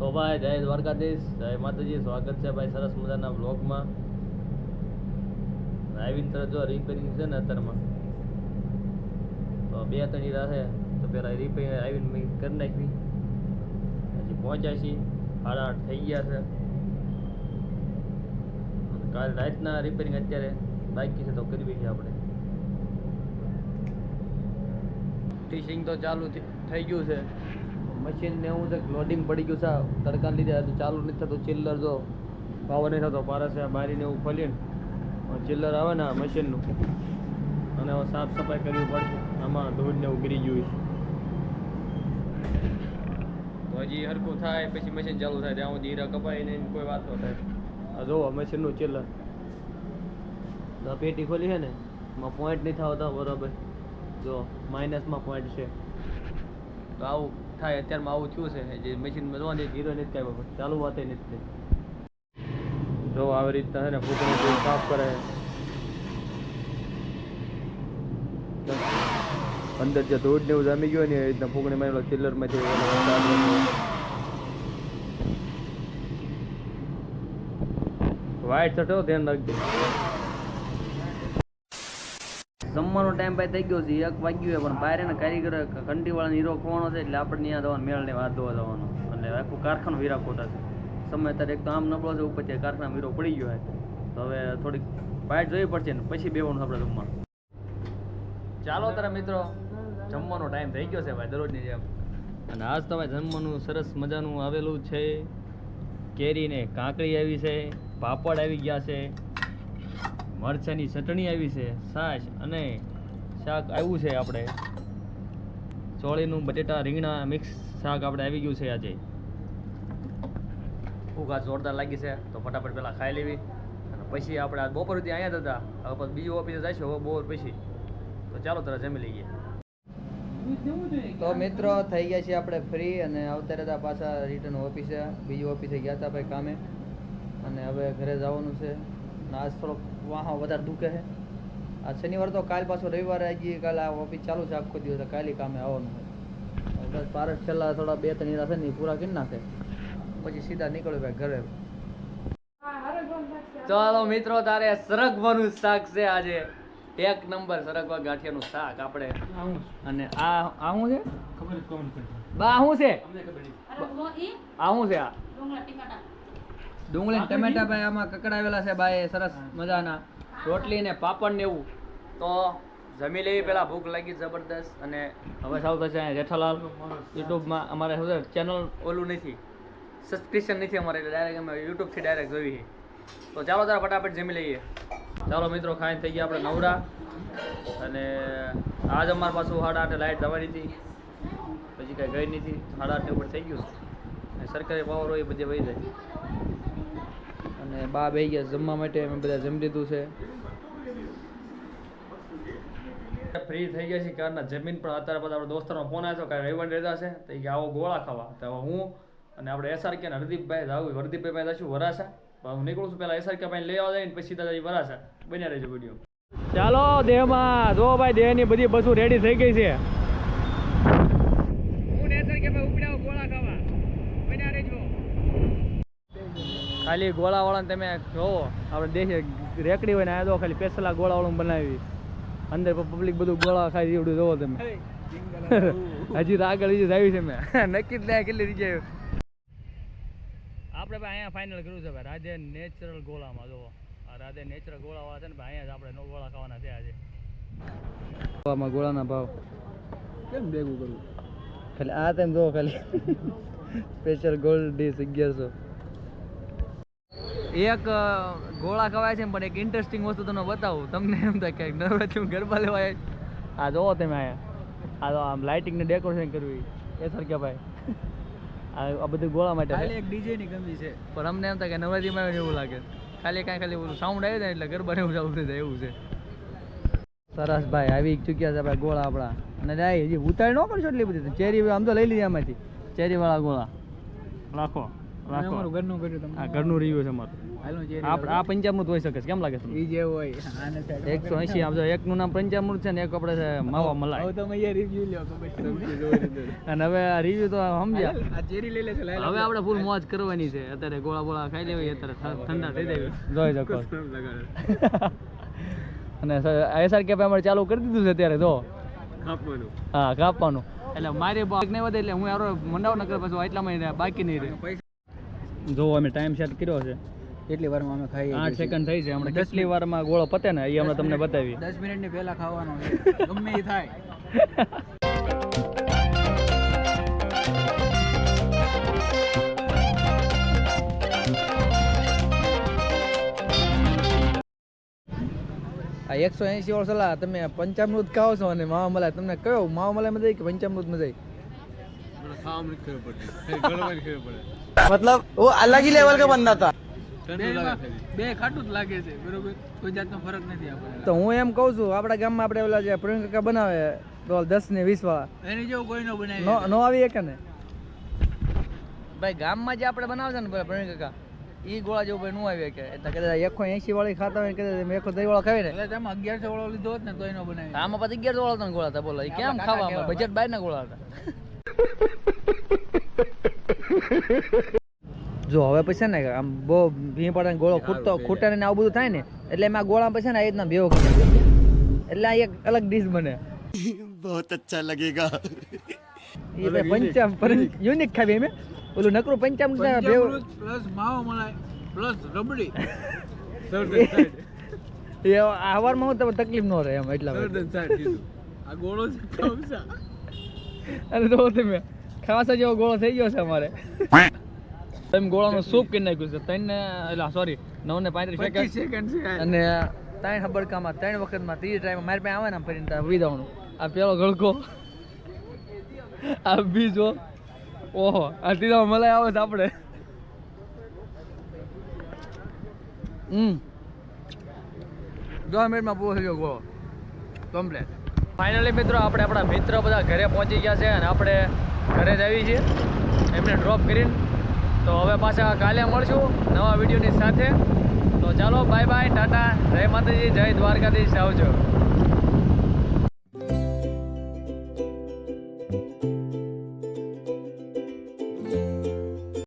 તો ભાઈ જય દ્વારકાધીશ, જય માતાજી. સ્વાગત છે ભાઈ સરસ મજાના બ્લોગમાં. આવીને તરત જો રિપેરિંગ છે ને અત્યારમાં તો 2-3 હીરા છે તો પેલા રિપેરિંગ આવીને મેં કરી નાખી. હજી પહોંચ્યા છીએ, 8:30 થઈ ગયા છે. કાલ રાતના રિપેરિંગ અત્યારે બાકી છે તો કરવી છે આપણે. ટીશિંગ તો ચાલુ થઈ ગયું છે. મશીન ને એવું છે લોડિંગ પડી ગયું છે તડકા લીધે તો ચાલુ નથી થતું. ચિલ્લર જો પાવર નહીં થતો. પારસ બારીને એવું ખોલીને ચિલ્લર આવે ને મશીનનું અને હવે સાફ સફાઈ કરવી પડશે. આમાં ધૂળ ને એવું ગીરી ગયું તો હજી હરખું થાય પછી મશીન ચાલુ થાય. ત્યાં સુધી હીરા કપાય ને કોઈ વાત ન થાય. આ જોવો મશીનનું ચિલ્લર પેટી ખોલી છે ને એમાં પોઈન્ટ નહીં થતા બરાબર. જો માઇનસમાં પોઈન્ટ છે તો આવું થાય. અત્યારમાં આવું થયું છે જે મશીનમાં જોવા દે હીરો નથી કાંઈ બાબત ચાલુ વાત નથી થઈ. જો આવી રીતના છે ને ફૂટને સાફ કરે અંદર જે ધૂળ ને એવું જામી ગયો ને એ રીતના ફૂગણી મારેલો ચિલ્લરમાંથી વાઇટ શર્ટ ધ્યાન રાખજો. જમવાનો ટાઈમ ભાઈ થઈ ગયો છે, 1 વાગ્યું પણ બહાર ને કારીગર ઘંટીવાળાનો હીરો ખોવાનો છે એટલે આપણે ત્યાં જવાનું મેળને હાથ ધોવા જવાનો. એટલે આખું કારખાનું હીરા ખોટા છે. સમય અત્યારે એક તો આમ નબળો છે, ઉપર ત્યાં કારખાના હીરો પડી ગયો છે તો હવે થોડીક બાઇટ જોવી પડશે ને પછી બેવાનું આપણે જમવાનું. ચાલો તારા મિત્રો, જમવાનો ટાઈમ થઈ ગયો છે ભાઈ દરરોજની જેમ. અને આજ તો ભાઈ જમવાનું સરસ મજાનું આવેલું છે. કેરી ને કાંકરી આવી છે, પાપડ આવી ગયા છે, મરચાંની ચટણી આવી છે, છાશ અને શાક આવ્યું છે. આપણે ચોળીનું બટેટા રીંગણા મિક્સ શાક આપણે આવી ગયું છે આજે. ભૂખ આજ જોરદાર લાગી છે તો ફટાફટ પહેલાં ખાઈ લેવી અને પછી આપણે આ બપોર સુધી અહીંયા જ હતા. હવે પછી બીજું ઓફિસે જઈશું હવે બપોર પછી. તો ચાલો તરત જમી લઈએ. તો મિત્રો થઈ ગયા છીએ આપણે ફ્રી અને આવતા રહેતા પાછા રિટર્ન ઓફિસે. બીજી ઓફિસે ગયા હતા ભાઈ કામે અને હવે ઘરે જવાનું છે. આજ થોડોક વાહો વધારે દુખે છે. આ શનિવાર તો કાલ પાછો રવિવારે આવી. કાલે આ ઓફિસ ચાલુ છે આખો દિવસ. કાલે કામે આવવાનું હોય બસ. પારસ છેલ્લા થોડા 2-3 હીરા છે ને એ પૂરા કરી નાખે પછી સીધા નીકળ્યું ભાઈ ઘરે. ચાલો મિત્રો, તારે સરગવાનું શાક છે આજે. 1 નંબર સરગવા ગાંઠિયાનું શાક આપણે. અને આ શું છે બા? શું છે આ? શું છે આ? ડુંગળી ટમેટા ભાઈ આમાં કકડાવેલા છે ભાઈ સરસ મજાના. રોટલી ને પાપડ ને એવું. તો જમી લેવી પહેલાં, ભૂખ લાગી જબરદસ્ત. અને હવે સાવ થશે જેઠાલાલ યુટ્યુબમાં અમારે શું છે ચેનલ ઓલું નથી, સબસ્ક્રિપ્શન નથી અમારે એટલે ડાયરેક્ટ અમે યુટ્યુબથી ડાયરેક્ટ જોઈ છે. તો ચાલો તારા ફટાફટ જમી લઈએ. ચાલો મિત્રો, ખાઈને થઈ ગયા આપણે નવરા. અને આજ અમારે પાછું 8:30 લાઇટ જવાની હતી, પછી કાંઈ ગઈ નથી. 8:30 ઉપર થઈ ગયું છે. સરકારી પાવર હોય બધે વહી જાય. અને બા બે ગયા જમવા માટે. અમે બધા જમી લીધું છે, ફ્રી થઈ ગયા છે કારના જમીન. પણ અત્યારે બધા આપણે દોસ્તારનો ફોન આવ્યો કાંઈ રવિવાર રહેતા છે તો કે આવો ગોળા ખાવા. તો હું અને આપણે SRK ને હરદીપભાઈ આવું. હરદીપભાઈ પાસે જશું વરાસા. હું નીકળું છું પહેલાં SRK ભાઈ લઈ આવવા જાય ને પછી સીધા વરાસા. બન્યા રહેજો વિડીયો. ચાલો દેહમાં જો ભાઈ, દેહની બધી બસો રેડી થઈ ગઈ છે. હું SRK ભાઈ ઉપડ્યા ગોળા ખાવા. બન્યા રહેજો. ખાલી ગોળાવાળાને તમે જોવો, આપણે દેશે રેકડી હોય ને આ દો ખાલી પેસલા ગોળાવાળું બનાવી. અંદર પબ્લિક બધું ગોળા ખાઈ એવડું જોવો તમે. હજી તો આગળ આવી છે મેં નક્કી જ ત્યાં કેટલી જગ્યાએ આપણે ભાઈ અહીંયા ફાઇનલ કર્યું છે ભાઈ રાધે નેચરલ ગોળામાં. જોવો આ રાધે નેચરલ ગોળાવાળા છે ને ભાઈ, અહીંયા જ આપણે નો ગોળા ખાવાના છે આજે. ગોળાના ભાવ કેમ ભેગું કરવું? ખાલી આ તેમ જોવો, ખાલી સ્પેશિયલ ગોલ્ડ ડીશ 1100. એક ગોળા ખવાય છે પણ એક ઇન્ટરેસ્ટિંગ વસ્તુ તમને બતાવું. તમને એમ થાય કે નવરાત્રી ગરબા લેવાય. આ જોવો તમે અહીંયા આ આમ લાઇટિંગને ડેકોરેશન કરવી SRK ભાઈ. આ બધું ગોળા માટે ખાલી એક ડીજે ની કમી છે. પણ અમને એમ થાય કે નવરાત્રીમાં એવું લાગે ખાલી ઓલું સાઉન્ડ આવી જાય એટલે ગરબા એવું ચાલુ થઈ જાય એવું છે. સરસ ભાઈ આવી ચૂક્યા છે ભાઈ ગોળા આપણા. અને હજી ઉતારી ન કરશો એટલી બધી ચેરી આમ તો લઈ લીધી આમાંથી ચેરી વાળા ગોળા રાખો. રાખો. અમારું ઘરનું કર્યું તમને. આ ઘરનું રિવ્યુ છે અમારું. હાલનું જે આ પંચામૃત હોઈ શકે છે, કેમ લાગે તમને? ઈ જે હોય આને થાય. 180 આપજો. એકનું નામ પંચામૃત છે ને એક આપણે છે માવા મલાઈ. હવે તમે અહીંયા રિવ્યુ લ્યો ખબર છે. અને હવે આ રિવ્યુ તો સમજ્યા. આ ચેરી લઈ લેજો. હવે આપણે ફૂલ મોજ કરવાની છે. અત્યારે ગોળા બોળા ખાઈ લેવી, અત્યારે ઠંડા થઈ જાય. જોઈ શકો. અને SRK ભાઈ અમારે ચાલુ કરી દીધું છે અત્યારે. જો હા, કાપવાનું. એટલે મારી બાઈક નહીં વધે એટલે હું યાર મંડાવ ન કર, પછી એટલામાં બાકી નહીં રહે. જો અમે ટાઈમ સેટ કર્યો છે. કેટલી વારમાં અમે ખાઈએ? 8 સેકન્ડ થઈ છે. હમણાં કેટલી વારમાં ગોળો પતે ને એ હમણાં તમને બતાવી. 10 મિનિટની પહેલા ખાવાનો છે. ગમે એ થાય. આ 180 વર્ષ સલાહ તમે પંચામૃત ખાઓ છો અને માવા મલાઈ, તમને કયો માવા મલાઈ મજા આવી કે પંચામૃત મજા આવી? मतलब वो अलग ही लेवल का बंदा था। બે ખાટું જ લાગે છે, બરોબર? કોઈ જાતનો ફરક નથી આપણે. તો હું એમ કહું છું આપણા ગામમાં આપણે ઓલા જે પ્રવીણ કાકા બનાવે તો 10 ને 20 વાળા એની જેવું કોઈ નો બનાવી. નો આવી કે ને ભાઈ? ગામમાં જે આપણે બનાવે છે ને પ્રવીણ કાકા, ઈ ગોળા જેવું ભાઈ નો આવી કે. એટલે કદાચ 180 વાળી ખાતા હોય, કદાચ 110 વાળા ખાવી ને એટલે તમે 1100 વાળો લીધો હોત ને તોય નો બનાવી. આમાં પછી 1100 વાળા ગોળા હતા. બોલો ઈ કેમ ખાવા? બજેટ બાય ના ગોળા હતા. જો હવે પછી ને આમ બહુ ભી પડે ગોળો ખૂટે ને આવું બધું થાય ને, એટલે એમાં ગોળા પછી ને આ રીતના ભેવો કરે, એટલે આ એક અલગ ડીશ બને. बहुत अच्छा लगेगा। એ ભાઈ પંચામ યુનિક ખાવી એમ. ઓલું નકરું પંચામ ભેવો પ્લસ માવો મલાઈ પ્લસ રબડી. એ આવારમાં હું તમને તકલીફ ન રહે એમ એટલા માટે. આ ગોળો છે ખાવસા. અને તો તમે ખાવાસા જેવો ગોળો થઈ ગયો છે અમારે. એમ ગોળાનું સૂપ કરી નાખ્યું છે. 3 ને એટલે સોરી 9 ને 35 સેકન્ડ છે. અને 3 હબડકામાં 3 વખતમાં 30 ટ્રાયમાં મારી પાસે આવે ને ફરીને ત્યાં વિદાવણું. આ પેલો ગળકો, આ બીજો, ઓહો આ ત્રીજો મલાઈ આવે છે આપણે. 10 મિનિટમાં પૂરો થઈ ગયો ગોળો કમ્પ્લેટ. ફાઇનલી મિત્રો આપણે આપણા મિત્ર બધા ઘરે પહોંચી ગયા છે અને આપણે ઘરે જ આવી છીએ એમને ડ્રોપ કરીને. તો હવે પાછા કાલે મળશું નવા વિડીયોની સાથે. તો ચાલો બાય બાય, ટાટા, જય માતાજી, જય દ્વારકાધીશ, આવજો.